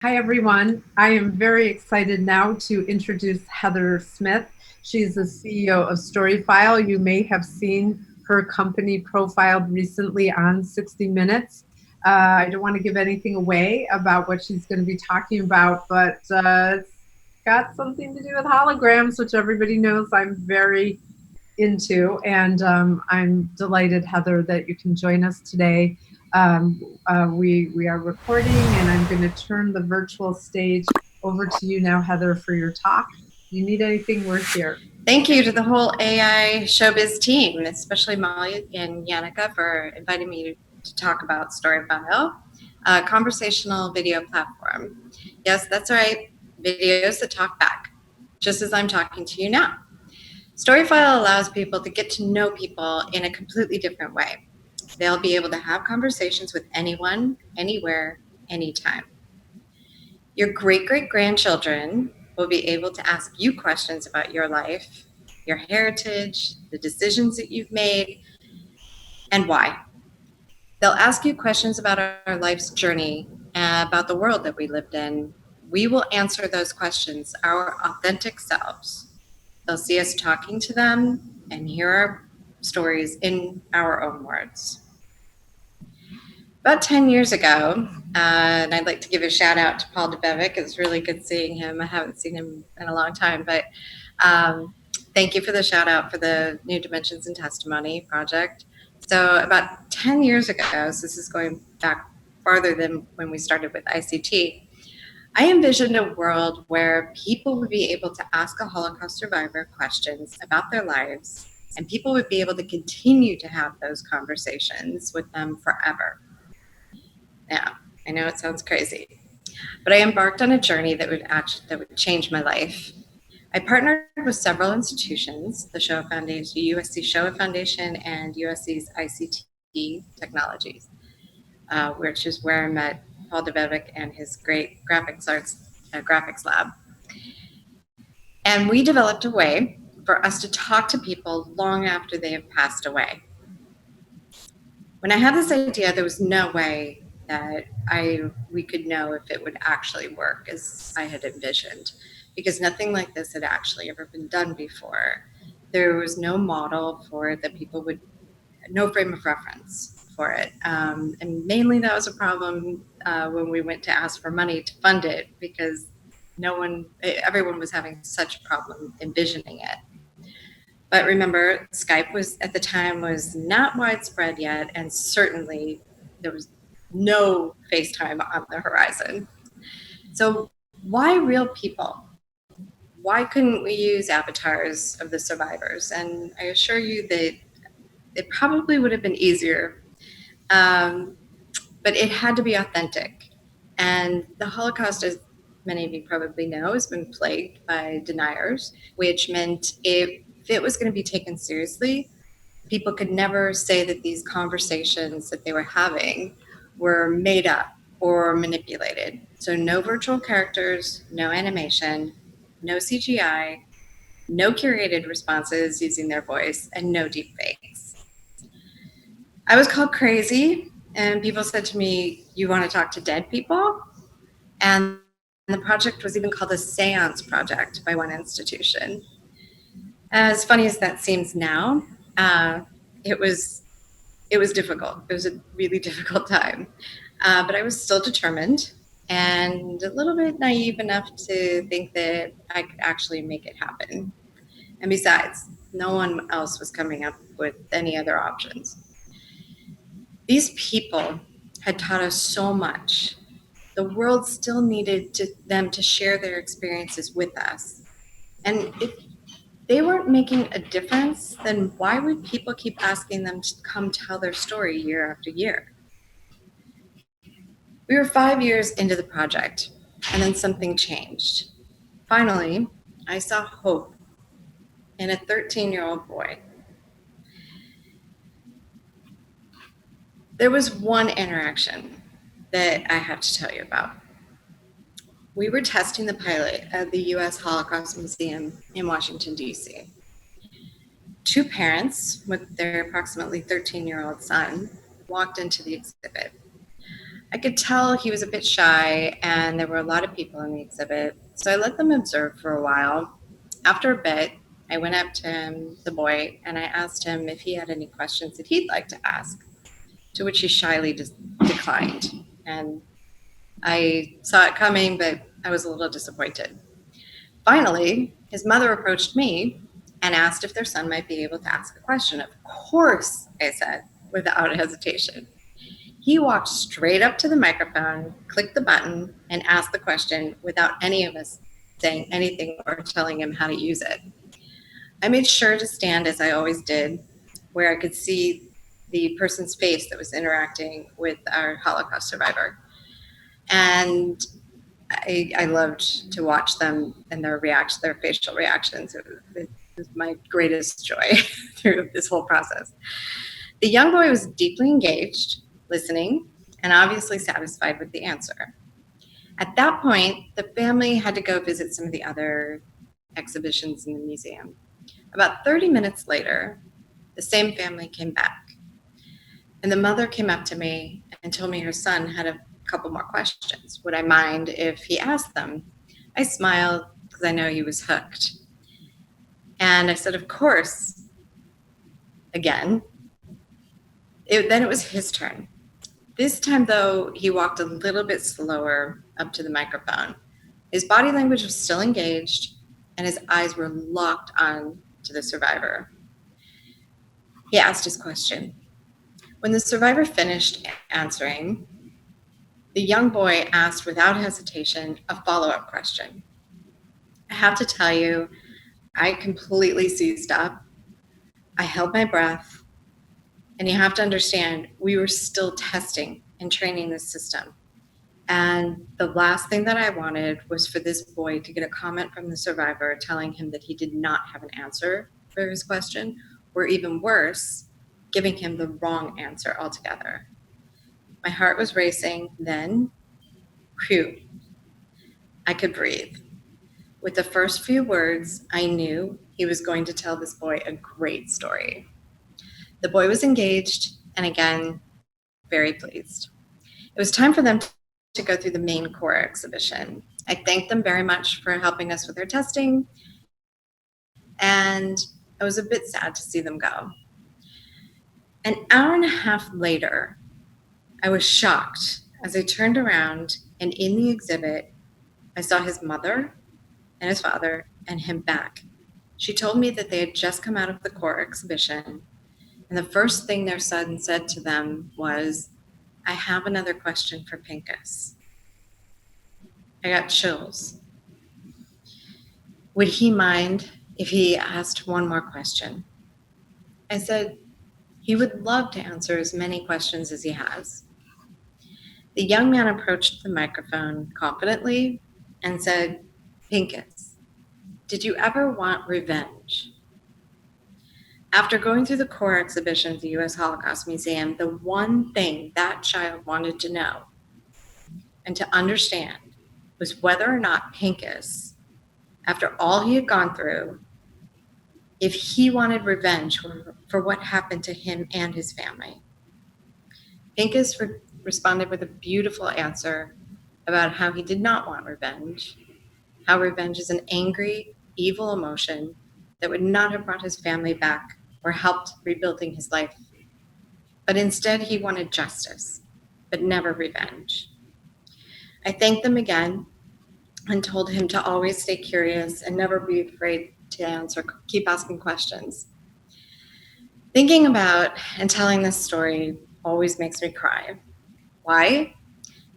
Hi, everyone. I am very excited now to introduce Heather Smith. She's the CEO of StoryFile. You may have seen her company profiled recently on 60 Minutes. I don't want to give anything away about what she's going to be talking about, but it's got something to do with holograms, which everybody knows I'm very into. And I'm delighted, Heather, that you can join us today. We are recording, and I'm going to turn the virtual stage over to you now, Heather, for your talk. If you need anything, we're here. Thank you to the whole AI Showbiz team, especially Molly and Yannicka for inviting me to talk about StoryFile, a conversational video platform. Yes, that's right, videos that talk back, just as I'm talking to you now. StoryFile allows people to get to know people in a completely different way. They'll be able to have conversations with anyone, anywhere, anytime. Your great-great-grandchildren will be able to ask you questions about your life, your heritage, the decisions that you've made, and why. They'll ask you questions about our life's journey, about the world that we lived in. We will answer those questions, our authentic selves. They'll see us talking to them and hear our stories in our own words. About 10 years ago, and I'd like to give a shout out to Paul DeBevick. It's really good seeing him. I haven't seen him in a long time, but thank you for the shout out for the New Dimensions in Testimony project. So about 10 years ago, so this is going back farther than when we started with ICT, I envisioned a world where people would be able to ask a Holocaust survivor questions about their lives, and people would be able to continue to have those conversations with them forever. Now, I know it sounds crazy, but I embarked on a journey that would change my life. I partnered with several institutions, the Shoah Foundation, USC Shoah Foundation, and USC's ICT Technologies, which is where I met Paul DeBevick and his great graphics lab. And we developed a way for us to talk to people long after they have passed away. When I had this idea, there was no way that we could know if it would actually work as I had envisioned, because nothing like this had actually ever been done before. There was no model for it that people would, no frame of reference for it. And mainly that was a problem when we went to ask for money to fund it, because everyone was having such a problem envisioning it. But remember, Skype at the time was not widespread yet, and certainly there was no FaceTime on the horizon. So why real people? Why couldn't we use avatars of the survivors? And I assure you that it probably would have been easier, but it had to be authentic. And the Holocaust, as many of you probably know, has been plagued by deniers, which meant if it was going to be taken seriously, people could never say that these conversations that they were having were made up or manipulated. So no virtual characters, no animation, no CGI, no curated responses using their voice, and no deepfakes. I was called crazy, and people said to me, "You want to talk to dead people?" And the project was even called a seance project by one institution. As funny as that seems now, it was difficult. It was a really difficult time, but I was still determined and a little bit naive enough to think that I could actually make it happen. And besides, no one else was coming up with any other options. These people had taught us so much. The world still needed them to share their experiences with us. And if they weren't making a difference, then why would people keep asking them to come tell their story year after year? We were 5 years into the project, and then something changed. Finally, I saw hope in a 13-year-old boy. There was one interaction that I have to tell you about. We were testing the pilot at the U.S. Holocaust Museum in Washington, D.C. Two parents with their approximately 13-year-old son walked into the exhibit. I could tell he was a bit shy and there were a lot of people in the exhibit, so I let them observe for a while. After a bit, I went up to him, the boy, and I asked him if he had any questions that he'd like to ask, to which he shyly declined. And I saw it coming, but I was a little disappointed. Finally, his mother approached me and asked if their son might be able to ask a question. Of course, I said, without hesitation. He walked straight up to the microphone, clicked the button, and asked the question without any of us saying anything or telling him how to use it. I made sure to stand as I always did, where I could see the person's face that was interacting with our Holocaust survivor. And I loved to watch them and their facial reactions. It was my greatest joy through this whole process. The young boy was deeply engaged, listening, and obviously satisfied with the answer. At that point, the family had to go visit some of the other exhibitions in the museum. About 30 minutes later, the same family came back, and the mother came up to me and told me her son had a couple more questions. Would I mind if he asked them? I smiled because I know he was hooked. And I said, of course, again. Then it was his turn. This time, though, he walked a little bit slower up to the microphone. His body language was still engaged, and his eyes were locked on to the survivor. He asked his question. When the survivor finished answering, the young boy asked without hesitation a follow-up question. I have to tell you, I completely seized up. I held my breath, and you have to understand, we were still testing and training this system. And the last thing that I wanted was for this boy to get a comment from the survivor telling him that he did not have an answer for his question, or even worse, giving him the wrong answer altogether. My heart was racing. Then, whew, I could breathe. With the first few words, I knew he was going to tell this boy a great story. The boy was engaged and again, very pleased. It was time for them to go through the main core exhibition. I thanked them very much for helping us with their testing, and I was a bit sad to see them go. An hour and a half later, I was shocked as I turned around, and in the exhibit, I saw his mother and his father and him back. She told me that they had just come out of the core exhibition, and the first thing their son said to them was, I have another question for Pincus. I got chills. Would he mind if he asked one more question? I said he would love to answer as many questions as he has. The young man approached the microphone confidently and said, Pincus, did you ever want revenge? After going through the core exhibition at the U.S. Holocaust Museum, the one thing that child wanted to know and to understand was whether or not Pincus, after all he had gone through, if he wanted revenge for what happened to him and his family. Pincus responded with a beautiful answer about how he did not want revenge, how revenge is an angry, evil emotion that would not have brought his family back or helped rebuilding his life. But instead, he wanted justice, but never revenge. I thanked them again and told him to always stay curious and never be afraid to keep asking questions. Thinking about and telling this story always makes me cry. Why?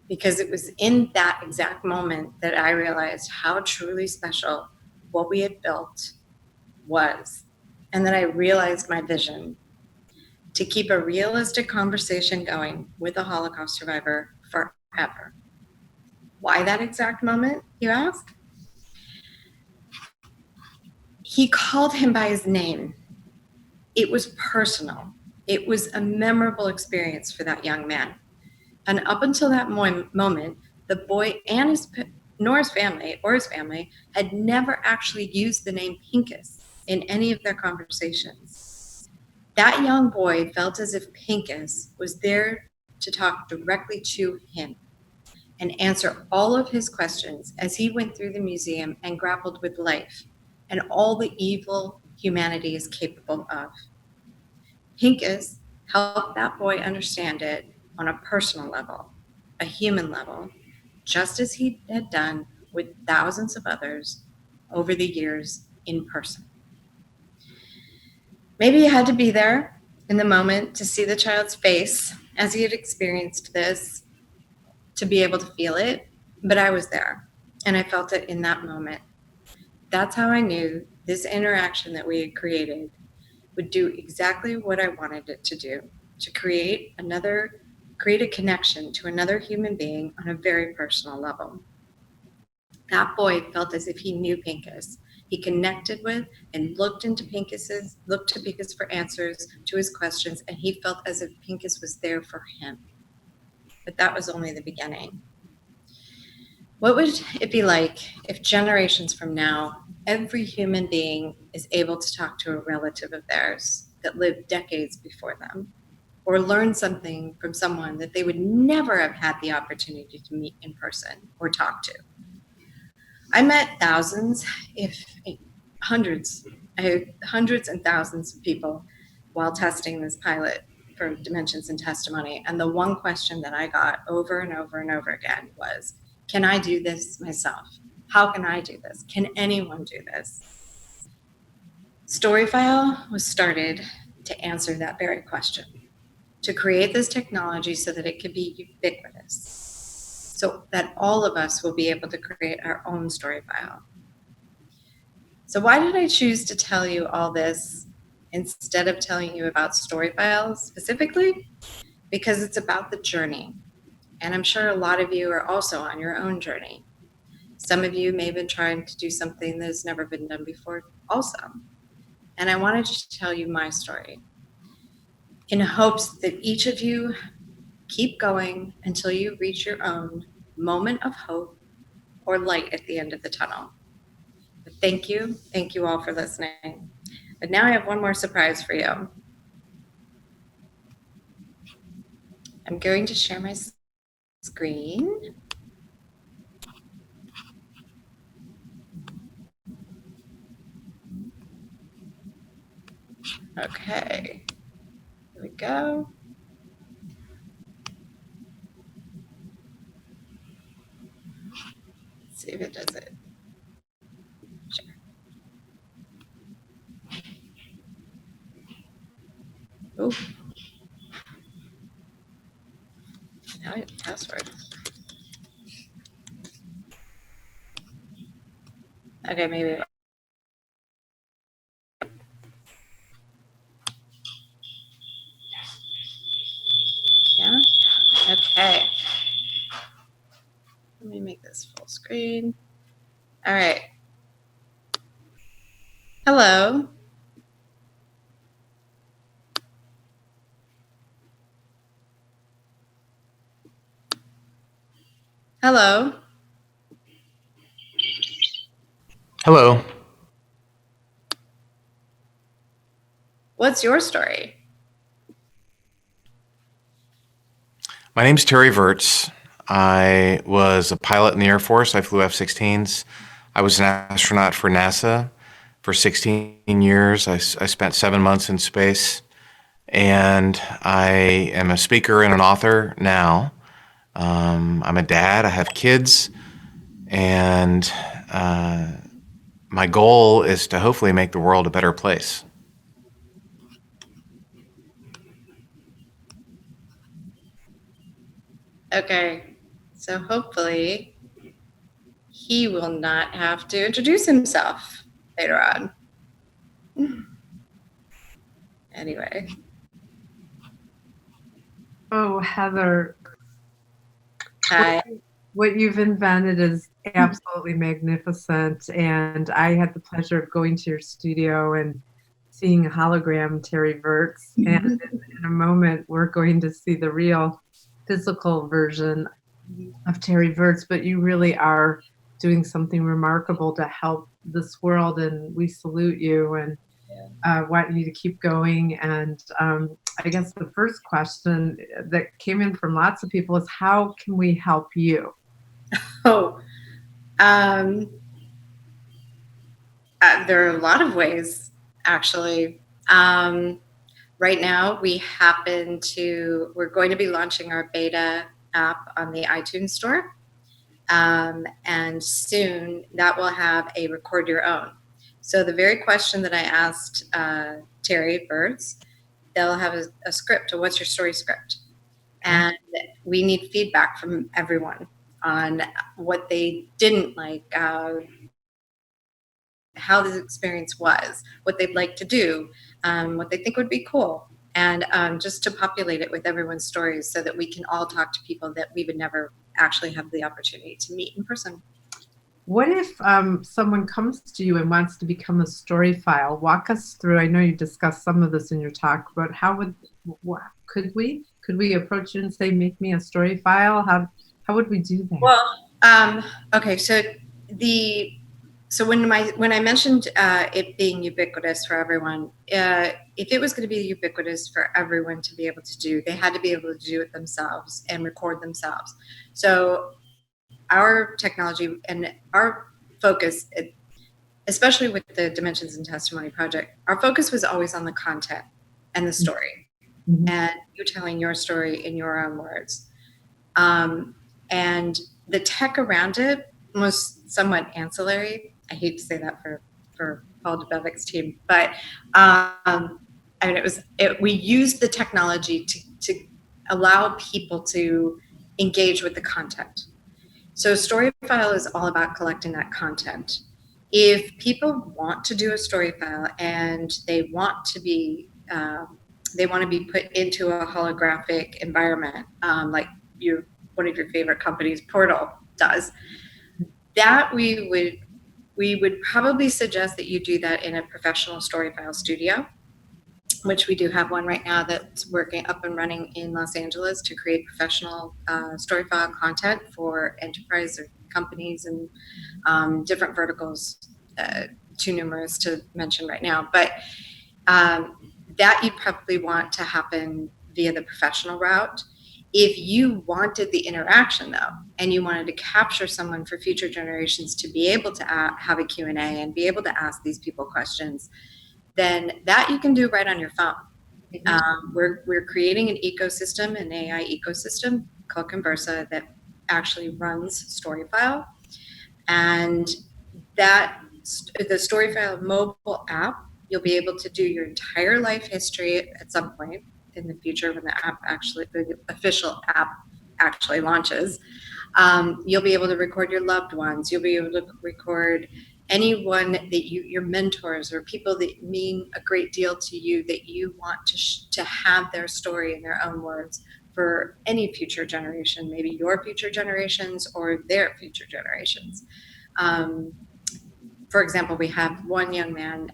Because it was in that exact moment that I realized how truly special what we had built was, and that I realized my vision to keep a realistic conversation going with a Holocaust survivor forever. Why that exact moment, you ask? He called him by his name. It was personal. It was a memorable experience for that young man. And up until that moment, the boy and his family had never actually used the name Pincus in any of their conversations. That young boy felt as if Pincus was there to talk directly to him and answer all of his questions as he went through the museum and grappled with life and all the evil humanity is capable of. Pincus helped that boy understand it on a personal level, a human level, just as he had done with thousands of others over the years in person. Maybe he had to be there in the moment to see the child's face as he had experienced this, to be able to feel it, but I was there and I felt it in that moment. That's how I knew this interaction that we had created would do exactly what I wanted it to do, to create a connection to another human being on a very personal level. That boy felt as if he knew Pincus. He connected with and looked to Pincus for answers to his questions, and he felt as if Pincus was there for him. But that was only the beginning. What would it be like if generations from now, every human being is able to talk to a relative of theirs that lived decades before them, or learn something from someone that they would never have had the opportunity to meet in person or talk to? I met thousands, if hundreds, hundreds and thousands of people while testing this pilot for Dimensions and Testimony. And the one question that I got over and over and over again was, can I do this myself? How can I do this? Can anyone do this? StoryFile was started to answer that very question, to create this technology so that it could be ubiquitous, so that all of us will be able to create our own StoryFile. So why did I choose to tell you all this instead of telling you about StoryFile specifically? Because it's about the journey. And I'm sure a lot of you are also on your own journey. Some of you may have been trying to do something that's never been done before also. And I wanted to tell you my story in hopes that each of you keep going until you reach your own moment of hope or light at the end of the tunnel. But thank you all for listening. But now I have one more surprise for you. I'm going to share my screen. Okay, here we go. Let's see if it does it. Sure. Oh, now I have a password. Okay, maybe. Yeah? Okay. Let me make this full screen. All right. Hello. Hello. Hello. What's your story? My name's Terry Virts. I was a pilot in the Air Force. I flew F-16s. I was an astronaut for NASA for 16 years. I spent 7 months in space. And I am a speaker and an author now. I'm a dad. I have kids. And my goal is to hopefully make the world a better place. Okay, so hopefully he will not have to introduce himself later on. Anyway. Oh, Heather. Hi. What you've invented is absolutely magnificent. And I had the pleasure of going to your studio and seeing hologram Terry Virts. And in a moment, we're going to see the real physical version of Terry Virts. But you really are doing something remarkable to help this world. And we salute you. And want you to keep going. And I guess the first question that came in from lots of people is, how can we help you? Oh, there are a lot of ways, actually. Right now, we're going to be launching our beta app on the iTunes Store. And soon that will have a record your own. So the very question that I asked Terry Birds, they'll have a script. What's your story script? And we need feedback from everyone on what they didn't like, how the experience was, what they'd like to do, what they think would be cool, and just to populate it with everyone's stories so that we can all talk to people that we would never actually have the opportunity to meet in person. What if someone comes to you and wants to become a StoryFile? Walk us through. I know you discussed some of this in your talk, but could we approach you and say, make me a StoryFile? How would we do that? Well, okay, so when I mentioned it being ubiquitous for everyone, if it was going to be ubiquitous for everyone to be able to do, they had to be able to do it themselves and record themselves. So our technology and our focus, especially with the Dimensions and Testimony project, our focus was always on the content and the story, and you telling your story in your own words. And the tech around it was somewhat ancillary. I hate to say that for Paul DeBevic's team, but I mean, we used the technology to allow people to engage with the content. So StoryFile is all about collecting that content. If people want to do a StoryFile and they want to be put into a holographic environment, like one of your favorite companies, Portal, does, that we would probably suggest that you do that in a professional StoryFile studio, which we do have one right now that's working up and running in Los Angeles to create professional StoryFile content for enterprise or companies and different verticals, too numerous to mention right now. But that you'd probably want to happen via the professional route. If you wanted the interaction, though, and you wanted to capture someone for future generations to be able to have a Q&A and be able to ask these people questions, then that you can do right on your phone. We're creating an ecosystem, an AI ecosystem called Conversa that actually runs StoryFile, and the StoryFile mobile app, you'll be able to do your entire life history at some point in the future when the official app actually launches. You'll be able to record your loved ones. You'll be able to record anyone that your mentors or people that mean a great deal to you that you want to have their story in their own words for any future generation, maybe your future generations or their future generations. For example, we have one young man,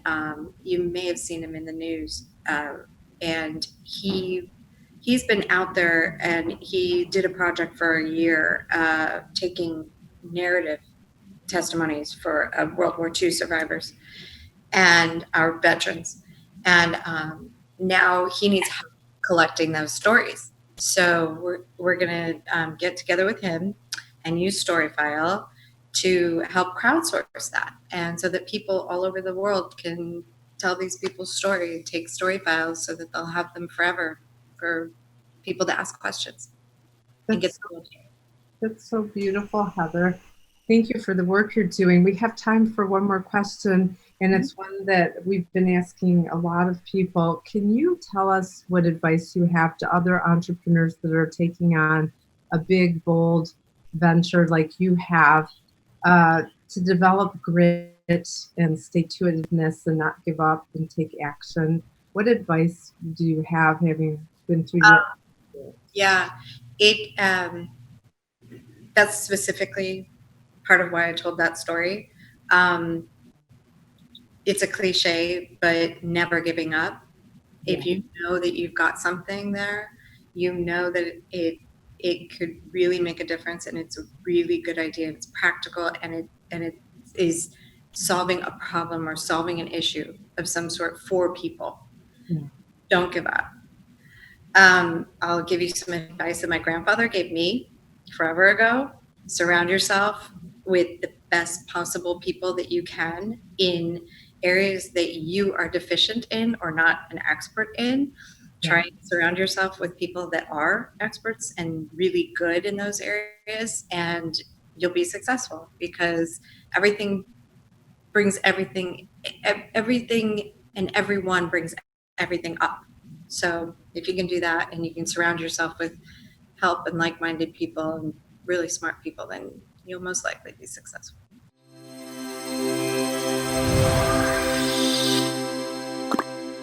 you may have seen him in the news, and he's been out there and he did a project for a year taking narrative testimonies for World War II survivors and our veterans. And now he needs help collecting those stories. So we're going to get together with him and use StoryFile to help crowdsource that. And so that people all over the world can tell these people's story, take StoryFiles so that they'll have them forever for people to ask questions and get schooled. That's so beautiful, Heather. Thank you for the work you're doing. We have time for one more question, and it's one that we've been asking a lot of people. Can you tell us what advice you have to other entrepreneurs that are taking on a big, bold venture like you have, to develop grit and stay-to-itiveness and not give up and take action? What advice do you have, having been through your... Yeah, that's specifically part of why I told that story. It's a cliche, but never giving up. If you know that you've got something there, you know that it could really make a difference, and it's a really good idea. It's practical, and it is solving a problem or solving an issue of some sort for people. Yeah. Don't give up. I'll give you some advice that my grandfather gave me forever ago. Surround yourself with the best possible people that you can in areas that you are deficient in or not an expert in. Yeah. Try and surround yourself with people that are experts and really good in those areas, and you'll be successful, because everything brings everything, everything and everyone brings everything up. So if you can do that and you can surround yourself with help and like-minded people and really smart people, then you'll most likely be successful.